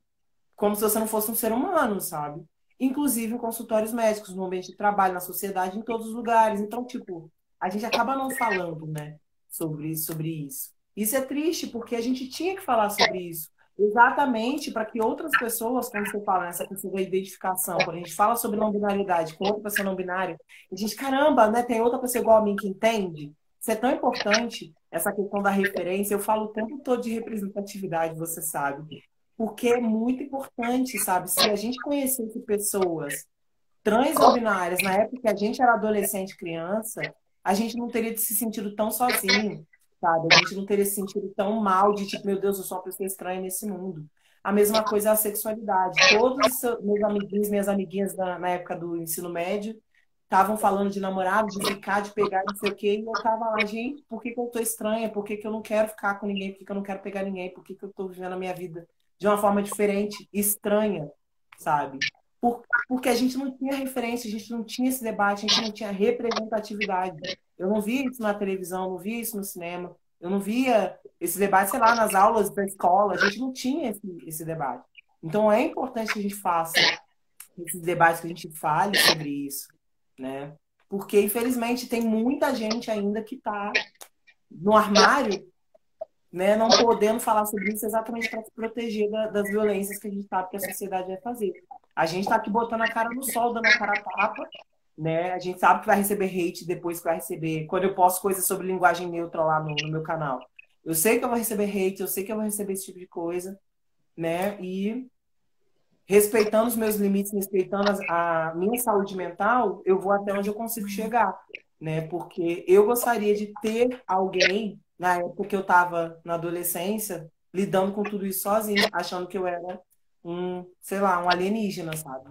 como se você não fosse um ser humano, sabe? Inclusive em consultórios médicos, no ambiente de trabalho, na sociedade, em todos os lugares. Então, tipo, a gente acaba não falando, né, sobre isso. Isso é triste, porque a gente tinha que falar sobre isso. Exatamente para que outras pessoas, quando você fala nessa questão da identificação, quando a gente fala sobre não binariedade com outra pessoa não binária, a gente, caramba, né, tem outra pessoa igual a mim que entende. Isso é tão importante, essa questão da referência. Eu falo o tempo todo de representatividade, você sabe. Porque é muito importante, sabe? Se a gente conhecesse pessoas trans ou binárias na época que a gente era adolescente, criança, a gente não teria se sentido tão sozinho, sabe? A gente não teria se sentido tão mal de tipo, meu Deus, eu sou uma pessoa estranha nesse mundo. A mesma coisa é a sexualidade. Todos os meus amiguinhos, minhas amiguinhas na época do ensino médio estavam falando de namorado, de ficar, de pegar, não sei o quê, e eu tava lá, gente, por que que eu tô estranha? Por que que eu não quero ficar com ninguém? Por que que eu não quero pegar ninguém? Por que que eu tô vivendo a minha vida de uma forma diferente, estranha, sabe? Porque a gente não tinha referência, a gente não tinha esse debate, a gente não tinha representatividade. Eu não via isso na televisão, eu não via isso no cinema, eu não via esse debate, sei lá, nas aulas da escola, a gente não tinha esse debate. Então é importante que a gente faça esses debates, que a gente fale sobre isso, né? Porque, infelizmente, tem muita gente ainda que está no armário, né, não podendo falar sobre isso exatamente para se proteger das violências que a gente sabe que a sociedade vai fazer. A gente está aqui botando a cara no sol, dando a cara a tapa, né? A gente sabe que vai receber hate depois que vai receber, quando eu posto coisas sobre linguagem neutra lá no meu canal. Eu sei que eu vou receber hate, eu sei que eu vou receber esse tipo de coisa, né? E respeitando os meus limites, respeitando a minha saúde mental, eu vou até onde eu consigo chegar, né? Porque eu gostaria de ter alguém, na época que eu estava na adolescência, lidando com tudo isso sozinho, achando que eu era sei lá, um alienígena, sabe?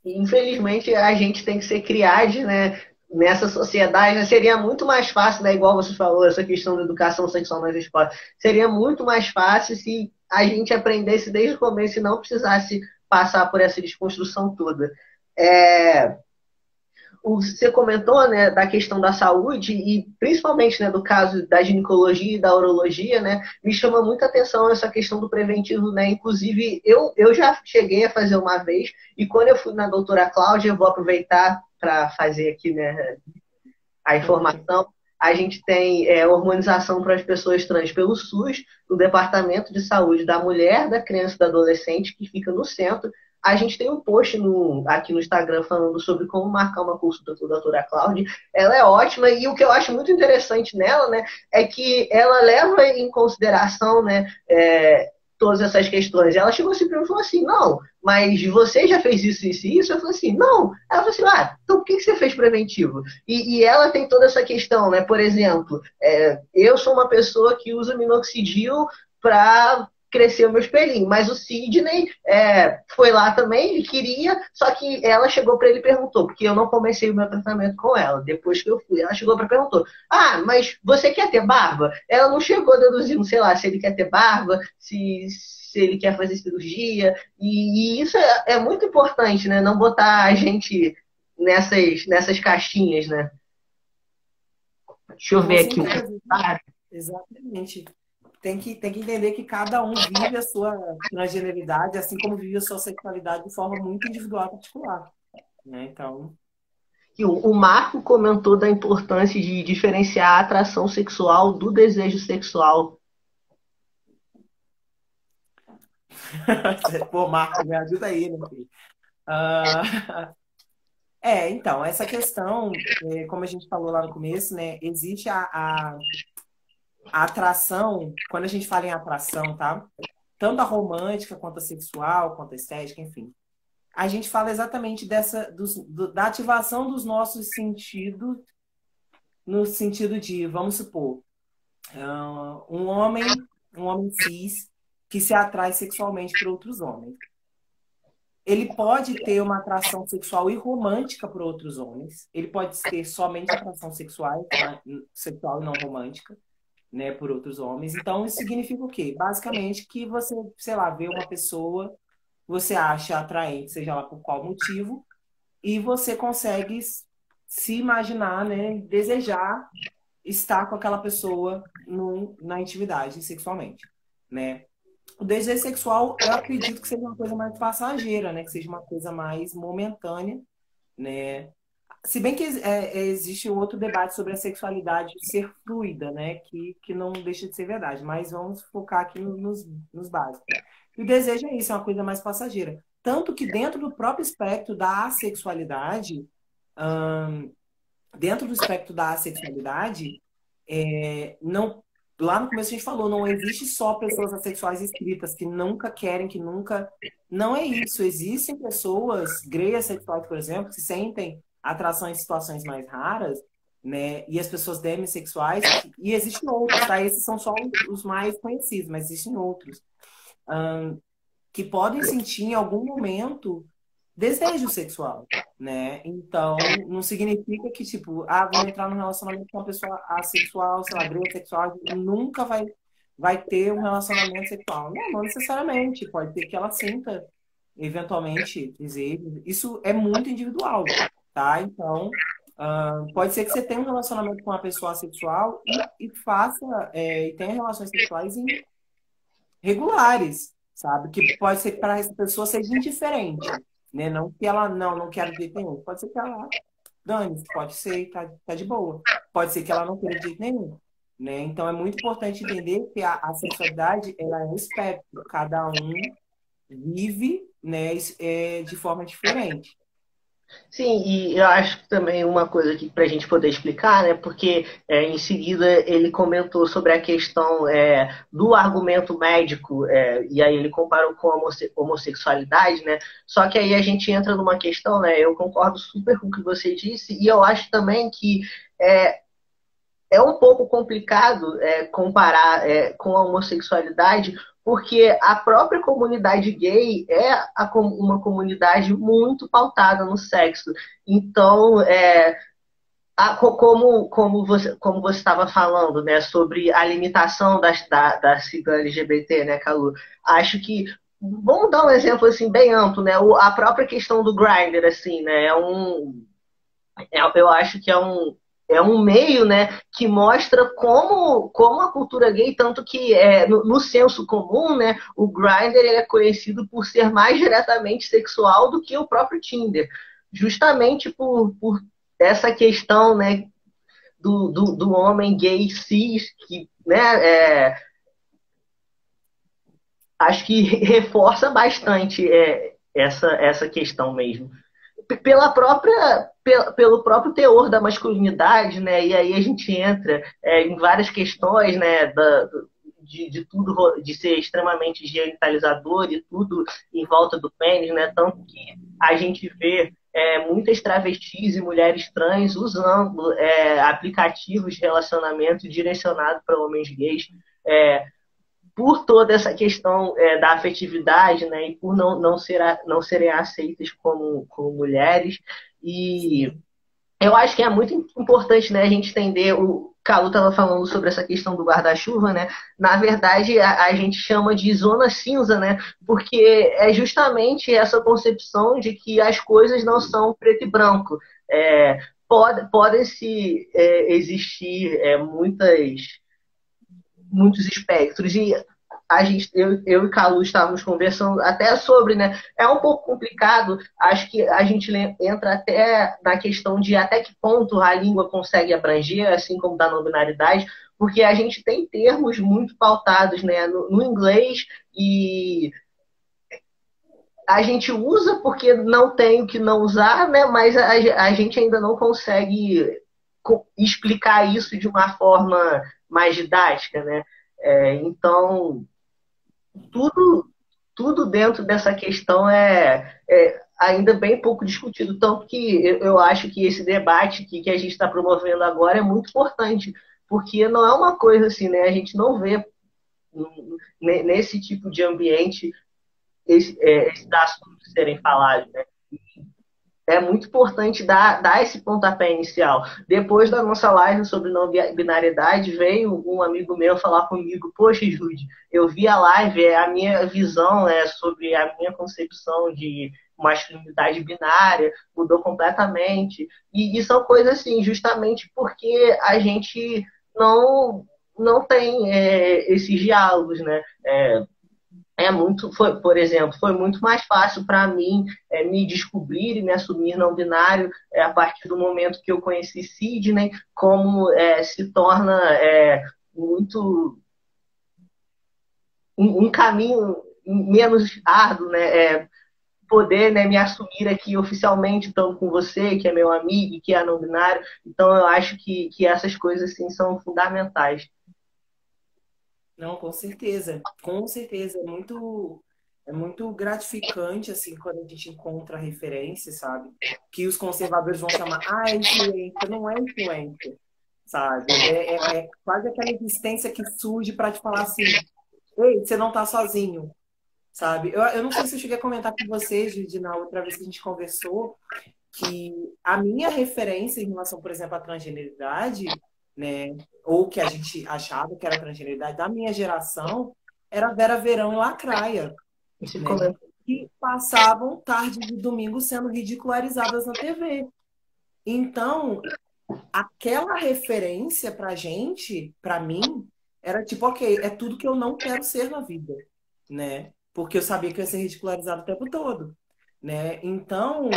Infelizmente, a gente tem que ser criado, né, nessa sociedade, né? Seria muito mais fácil, né, igual você falou, essa questão da educação sexual nas escolas. Seria muito mais fácil se a gente aprendesse desde o começo e não precisasse passar por essa desconstrução toda. É, você comentou, né, da questão da saúde e principalmente, né, do caso da ginecologia e da urologia, né, me chama muita atenção essa questão do preventivo, né, inclusive eu já cheguei a fazer uma vez e quando eu fui na doutora Cláudia, eu vou aproveitar para fazer aqui, né, a informação, a gente tem hormonização para as pessoas trans pelo SUS, no Departamento de Saúde da Mulher, da Criança e do Adolescente, que fica no centro. a gente tem um post aqui no Instagram falando sobre como marcar uma consulta com a doutora Cláudia. Ela é ótima e o que eu acho muito interessante nela, né, é que ela leva em consideração, né, todas essas questões. Ela chegou assim para mim e falou assim, não, mas você já fez isso, isso e isso? Eu falei assim, não. Ela falou assim, então por que você fez preventivo? E ela tem toda essa questão, né? Por exemplo, eu sou uma pessoa que usa minoxidil para crescer o meu espelhinho, mas o Sidney foi lá também, ele queria, só que ela chegou para ele e perguntou, porque eu não comecei o meu tratamento com ela, depois que eu fui, ela chegou para perguntou, mas você quer ter barba? Ela não chegou deduzindo, sei lá, se ele quer ter barba, se ele quer fazer cirurgia, e isso é muito importante, né? Não botar a gente nessas caixinhas, né? Deixa eu Com ver aqui. certeza. Exatamente. Tem que entender que cada um vive a sua transgeneridade, assim como vive a sua sexualidade de forma muito individual e particular. Né? Então. E o Marco comentou da importância de diferenciar a atração sexual do desejo sexual. Pô, Marco, me ajuda aí, meu filho. Então, essa questão, como a gente falou lá no começo, né? Existe a atração, quando a gente fala em atração, tá? Tanto a romântica, quanto a sexual, quanto a estética, enfim. A gente fala exatamente da ativação dos nossos sentidos, no sentido de, vamos supor, um homem cis que se atrai sexualmente por outros homens. Ele pode ter uma atração sexual e romântica por outros homens. Ele pode ter somente atração sexual e não romântica, né, por outros homens. Então, isso significa o quê? Basicamente que você, sei lá, vê uma pessoa, você acha atraente, seja lá por qual motivo, e você consegue se imaginar, né, desejar estar com aquela pessoa na intimidade sexualmente, né? O desejo sexual, eu acredito que seja uma coisa mais passageira, né? Que seja uma coisa mais momentânea, né? Se bem que existe outro debate sobre a sexualidade ser fluida, né? Que não deixa de ser verdade, mas vamos focar aqui nos básicos. E o desejo é isso, é uma coisa mais passageira. Tanto que dentro do próprio espectro da assexualidade, não, lá no começo a gente falou, não existe só pessoas assexuais escritas que nunca querem, que nunca... Não é isso. Existem pessoas gays assexuais, por exemplo, que sentem atração em situações mais raras, né? E as pessoas demissexuais, e existem outros, tá? Esses são só os mais conhecidos, mas existem outros. Que podem sentir em algum momento desejo sexual, né? Então, não significa que, tipo, vou entrar num relacionamento com uma pessoa assexual, sei lá, sexual, nunca vai ter um relacionamento sexual. Não necessariamente. Pode ter que ela sinta, eventualmente, desejo. Isso é muito individual, tá? Então, pode ser que você tenha um relacionamento com uma pessoa assexual e tenha relações sexuais regulares, sabe? Que pode ser que para essa pessoa seja indiferente. Né? Não que ela não quer de jeito nenhum. Pode ser que ela dane, pode ser, tá de boa. Pode ser que ela não queira de jeito nenhum. Né? Então é muito importante entender que a sexualidade ela é um espectro. Cada um vive, né, de forma diferente. Sim, e eu acho que também uma coisa aqui para a gente poder explicar, né? Porque em seguida ele comentou sobre a questão do argumento médico, e aí ele comparou com a homossexualidade, né? Só que aí a gente entra numa questão, né? Eu concordo super com o que você disse, e eu acho também que é um pouco complicado comparar com a homossexualidade, porque a própria comunidade gay é uma comunidade muito pautada no sexo. Então, como você estava falando, né, sobre a limitação da sigla LGBT, né, Calu? Acho que vamos dar um exemplo assim bem amplo, né? A própria questão do Grindr, assim, né? Eu acho que é um meio, né, que mostra como a cultura gay, tanto que no senso comum, né, o Grindr ele é conhecido por ser mais diretamente sexual do que o próprio Tinder, justamente por essa questão, né, do homem gay cis, que, né, acho que reforça bastante essa questão mesmo. Pelo próprio teor da masculinidade, né? E aí a gente entra em várias questões, né? De tudo, de ser extremamente genitalizador e tudo em volta do pênis, né? Tanto que a gente vê muitas travestis e mulheres trans usando aplicativos de relacionamento direcionados para homens gays, por toda essa questão da afetividade, né, e por não serem aceitas como mulheres. E eu acho que é muito importante, né, a gente entender, o Calu estava falando sobre essa questão do guarda-chuva, né? Na verdade, a gente chama de zona cinza, né? Porque é justamente essa concepção de que as coisas não são preto e branco. Podem se existir muitos espectros. E eu e Calu estávamos conversando até sobre, né? É um pouco complicado, acho que a gente entra até na questão de até que ponto a língua consegue abranger, assim como da não binaridade, porque a gente tem termos muito pautados, né, no inglês, e a gente usa porque não tem o que não usar, né? Mas a gente ainda não consegue explicar isso de uma forma mais didática, né? Então, tudo, tudo dentro dessa questão é ainda bem pouco discutido. Tanto que eu acho que esse debate que a gente está promovendo agora é muito importante, porque não é uma coisa assim, né? A gente não vê nesse tipo de ambiente esses assuntos serem falados, né? É muito importante dar esse pontapé inicial. Depois da nossa live sobre não binariedade, veio um amigo meu falar comigo: poxa, Jude, eu vi a live, a minha visão sobre a minha concepção de masculinidade binária mudou completamente. E são coisas assim, justamente porque a gente não tem esses diálogos, né? Por exemplo, foi muito mais fácil para mim me descobrir e me assumir não binário a partir do momento que eu conheci Sidney, como se torna muito um caminho menos árduo, né? Poder, né, me assumir aqui oficialmente, então, com você, que é meu amigo, que é não binário. Então, eu acho que essas coisas assim, são fundamentais. Não, com certeza. Com certeza. É muito gratificante, assim, quando a gente encontra referência, sabe? Que os conservadores vão chamar, é influência. Não é influência, sabe? É quase aquela existência que surge para te falar assim, ei, você não tá sozinho, sabe? Eu não sei se eu cheguei a comentar com vocês, Gigi, na outra vez que a gente conversou, que a minha referência em relação, por exemplo, à transgeneridade, né, ou que a gente achava que era transgeneridade da minha geração, era Vera Verão e Lacraia, né, que passavam tarde de domingo sendo ridicularizadas na TV. Então, aquela referência pra gente, pra mim, era tipo, ok, é tudo que eu não quero ser na vida, né? Porque eu sabia que eu ia ser ridicularizado o tempo todo, né? Então,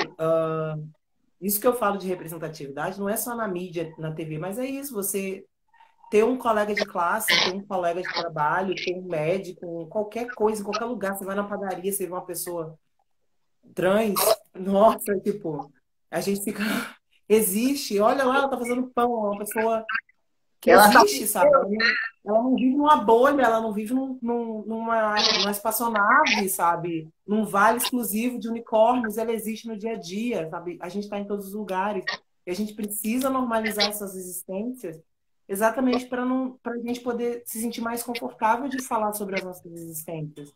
isso que eu falo de representatividade não é só na mídia, na TV, mas é isso, você ter um colega de classe, ter um colega de trabalho, ter um médico, qualquer coisa, em qualquer lugar, você vai na padaria, você vê uma pessoa trans, nossa, tipo, a gente fica, existe, olha lá, ela tá fazendo pão, é uma pessoa que Ela tá existe, sabe? Ela não vive numa bolha, ela não vive numa espaçonave, sabe? Num vale exclusivo de unicórnios, ela existe no dia a dia, sabe? A gente está em todos os lugares. E a gente precisa normalizar essas existências exatamente para a gente poder se sentir mais confortável de falar sobre as nossas existências,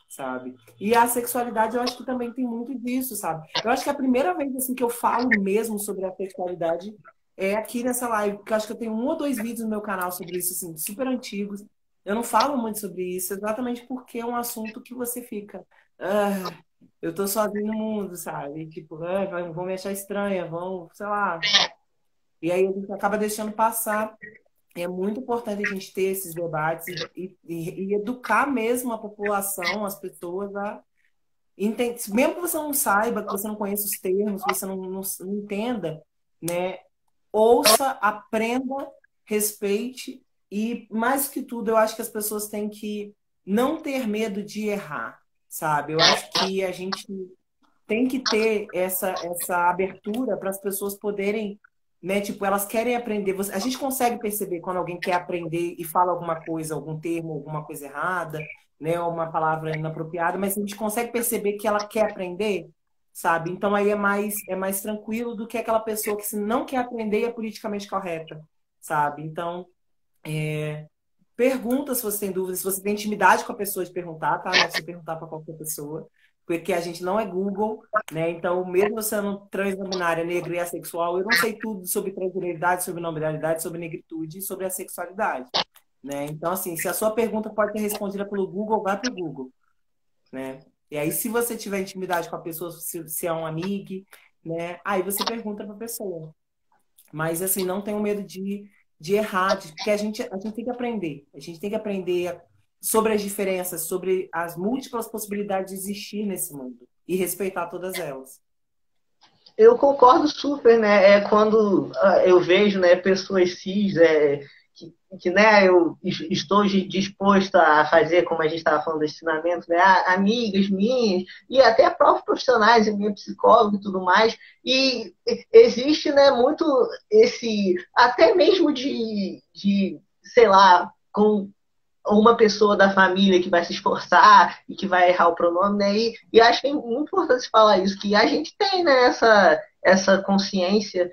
sabe? E a sexualidade, eu acho que também tem muito disso, sabe? Eu acho que a primeira vez assim, que eu falo mesmo sobre a sexualidade é aqui nessa live, porque eu acho que eu tenho 1 ou 2 vídeos no meu canal sobre isso, assim, super antigos. Eu não falo muito sobre isso, exatamente porque é um assunto que você fica. Eu tô sozinho no mundo, sabe? Tipo, vão me achar estranha, vão, sei lá. E aí a gente acaba deixando passar. É muito importante a gente ter esses debates e educar mesmo a população, as pessoas a entender. Mesmo que você não saiba, que você não conheça os termos, que você não entenda, né? Ouça, aprenda, respeite e, mais que tudo, eu acho que as pessoas têm que não ter medo de errar, sabe? Eu acho que a gente tem que ter essa abertura para as pessoas poderem, né? Tipo, elas querem aprender. A gente consegue perceber quando alguém quer aprender e fala alguma coisa, algum termo, alguma coisa errada, né? Ou uma palavra inapropriada, mas a gente consegue perceber que ela quer aprender, sabe? Então aí é mais tranquilo do que aquela pessoa que se não quer aprender e é politicamente correta, sabe? Então, pergunta se você tem dúvidas, se você tem intimidade com a pessoa de perguntar, tá? Não é você perguntar para qualquer pessoa, porque a gente não é Google, né? Então, mesmo sendo trans não binária, negra e assexual, eu não sei tudo sobre transgeneridade, sobre não binariedade, sobre negritude e sobre a sexualidade, né? Então, assim, se a sua pergunta pode ser respondida pelo Google, vai para o Google, né? E aí, se você tiver intimidade com a pessoa, se é um amigo, né? Aí você pergunta para a pessoa. Mas, assim, não tenho medo de errar, porque a gente tem que aprender. A gente tem que aprender sobre as diferenças, sobre as múltiplas possibilidades de existir nesse mundo e respeitar todas elas. Eu concordo super, né? É quando eu vejo, né, pessoas cis, né, eu estou disposta a fazer, como a gente estava falando, de ensinamento, né, amigas minhas e até próprios profissionais, minha psicóloga e tudo mais. E existe, né, muito até mesmo sei lá, com uma pessoa da família que vai se esforçar e que vai errar o pronome, né? E acho que é muito importante falar isso, que a gente tem, né, essa consciência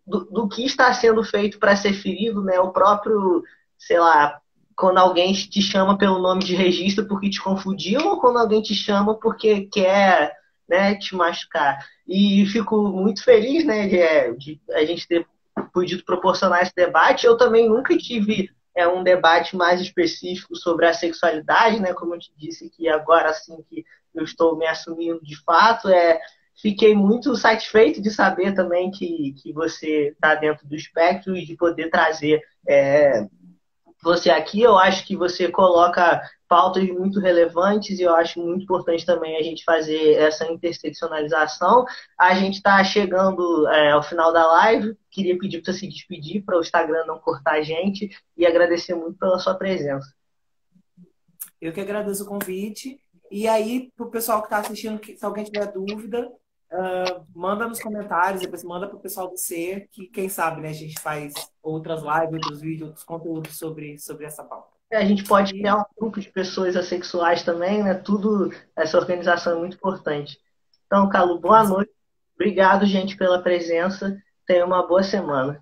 do que está sendo feito para ser ferido, né? O próprio, sei lá, quando alguém te chama pelo nome de registro porque te confundiu ou quando alguém te chama porque quer, né, te machucar. E fico muito feliz, né, de a gente ter podido proporcionar esse debate. Eu também nunca tive um debate mais específico sobre a sexualidade, né? Como eu te disse, que agora assim que eu estou me assumindo de fato, fiquei muito satisfeito de saber também que você está dentro do espectro e de poder trazer você aqui. Eu acho que você coloca pautas muito relevantes e eu acho muito importante também a gente fazer essa interseccionalização. A gente está chegando ao final da live. Queria pedir para você se despedir, para o Instagram não cortar a gente e agradecer muito pela sua presença. Eu que agradeço o convite. E aí, para o pessoal que está assistindo, se alguém tiver dúvida, manda nos comentários, depois manda para o pessoal do Ser, que quem sabe, né, a gente faz outras lives, outros vídeos, outros conteúdos sobre essa pauta. A gente pode criar um grupo de pessoas assexuais também, né? Tudo, essa organização é muito importante. Então, Calu, boa noite. Obrigado, gente, pela presença. Tenha uma boa semana.